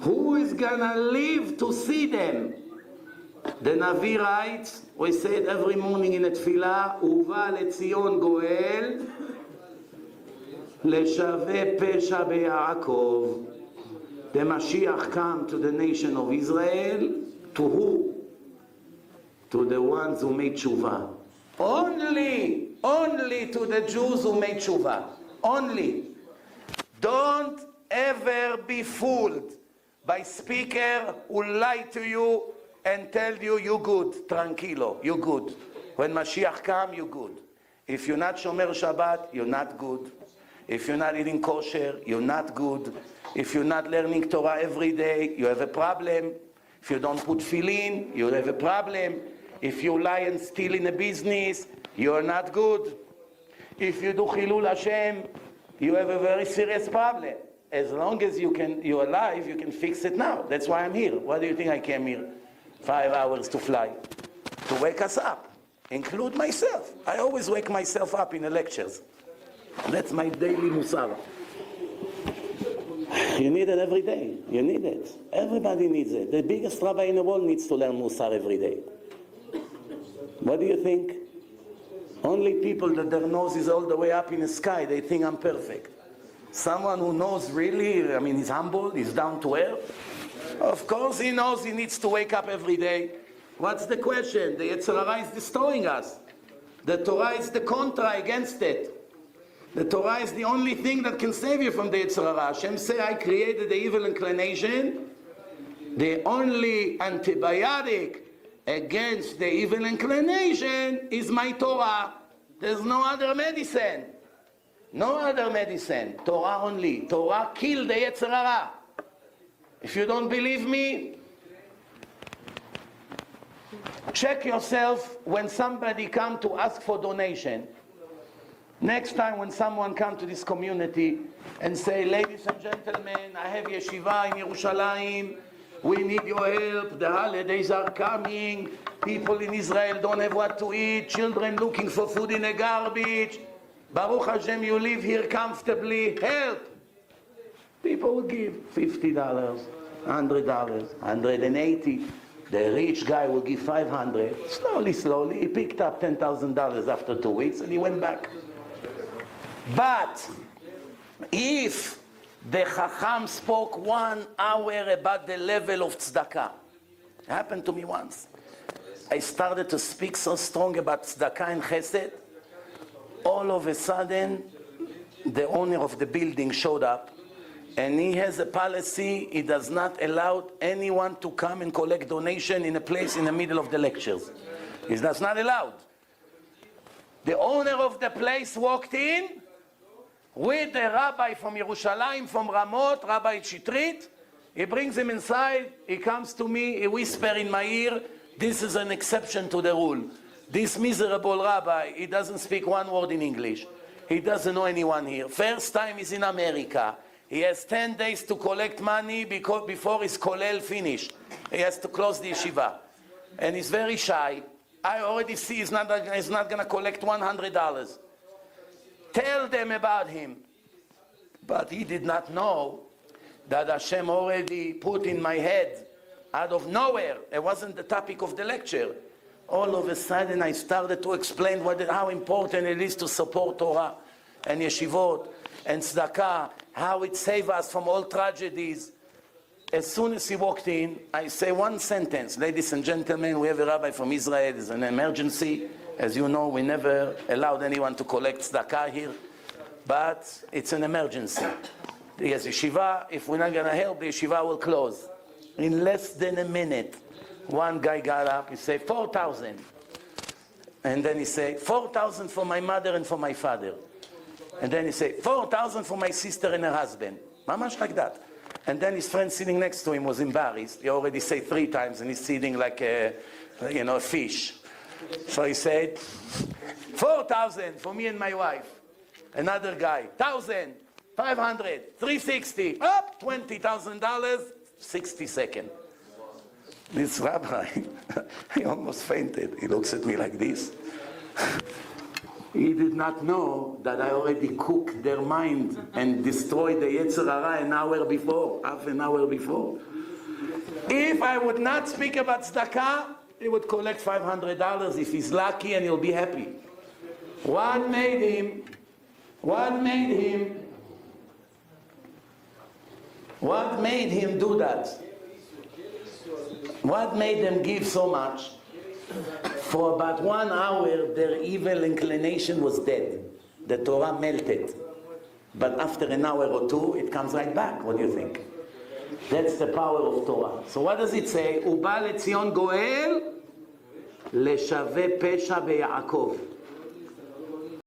Who is gonna live to see them? The Navi writes, we say it every morning in the Tefillah, Uva leTzion Goel, Leshave Pesha beYaakov. The Mashiach come to the nation of Israel, to who? To the ones who made tshuva. Only to the Jews who made tshuva. Only. Don't ever be fooled by speaker who lie to you and tell you, you good, tranquilo, you good. When Mashiach come, you good. If you're not Shomer Shabbat, you're not good. If you're not eating kosher, you're not good. If you're not learning Torah every day, you have a problem. If you don't put tefillin, you have a problem. If you lie and steal in a business, you're not good. If you do Chilul Hashem, you have a very serious problem. As long as you're alive, you can fix it now. That's why I'm here. Why do you think I came here? 5 hours to fly. To wake us up. Include myself. I always wake myself up in the lectures. That's my daily musar. You need it every day. You need it. Everybody needs it. The biggest rabbi in the world needs to learn musar every day. What do you think? Only people that their nose is all the way up in the sky, they think I'm perfect. Someone who knows really, I mean, he's humble, he's down to earth. Of course he knows he needs to wake up every day. What's the question? The Yetzer Hara is destroying us. The Torah is the contra against it. The Torah is the only thing that can save you from the Yetzer Hara. Hashem say, I created the evil inclination. The only antibiotic against the evil inclination is my Torah. There's no other medicine. No other medicine. Torah only. Torah killed the Yetzer Hara. If you don't believe me, check yourself when somebody come to ask for donation. Next time when someone come to this community and say, ladies and gentlemen, I have yeshiva in Yerushalayim, we need your help, the holidays are coming, people in Israel don't have what to eat, children looking for food in the garbage, Baruch Hashem, you live here comfortably, help! People will give $50, $100, $180. The rich guy will give $500. Slowly, he picked up $10,000 after 2 weeks and he went back. But if the Chacham spoke 1 hour about the level of tzedakah, it happened to me once. I started to speak so strong about tzedakah and chesed. All of a sudden, the owner of the building showed up, and he has a policy, he does not allow anyone to come and collect donation in a place in the middle of the lectures. It's that's not allowed. The owner of the place walked in with the rabbi from Yerushalayim, from Ramot, Rabbi Shitrit. He brings him inside, he comes to me, he whispers in my ear, this is an exception to the rule. This miserable rabbi, he doesn't speak 1 word in English. He doesn't know anyone here. First time he's in America. He has 10 days to collect money before his kollel finished. He has to close the yeshiva. And he's very shy. I already see he's not going to collect $100. Tell them about him. But he did not know that Hashem already put in my head, out of nowhere, it wasn't the topic of the lecture. All of a sudden I started to explain how important it is to support Torah and yeshivot and tzedakah, how it saves us from all tragedies. As soon as he walked in, I say 1 sentence. Ladies and gentlemen, we have a rabbi from Israel. It's an emergency. As you know, we never allowed anyone to collect tzedakah here. But it's an emergency. He has yeshiva. If we're not going to help, the yeshiva will close. In less than a minute, one guy got up. He said, 4,000. And then he said, 4,000 for my mother and for my father. And then he said, 4,000 for my sister and her husband. Mamash like that. And then his friend sitting next to him was embarrassed. He already said 3 times, and he's sitting like a fish. So he said, 4,000 for me and my wife. Another guy, 1,000, 500, 360, up, $20,000, 60 seconds. This rabbi, he almost fainted. He looks at me like this. He did not know that I already cooked their mind and destroyed the Yetzer Hara an hour before, half an hour before. If I would not speak about tzedakah, he would collect $500 if he's lucky, and he'll be happy. What made him do that? What made them give so much? For about 1 hour, their evil inclination was dead. The Torah melted. But after an hour or two, it comes right back. What do you think? That's the power of Torah. So what does it say? ובא לציון גואל לשווה פשע ביעקב.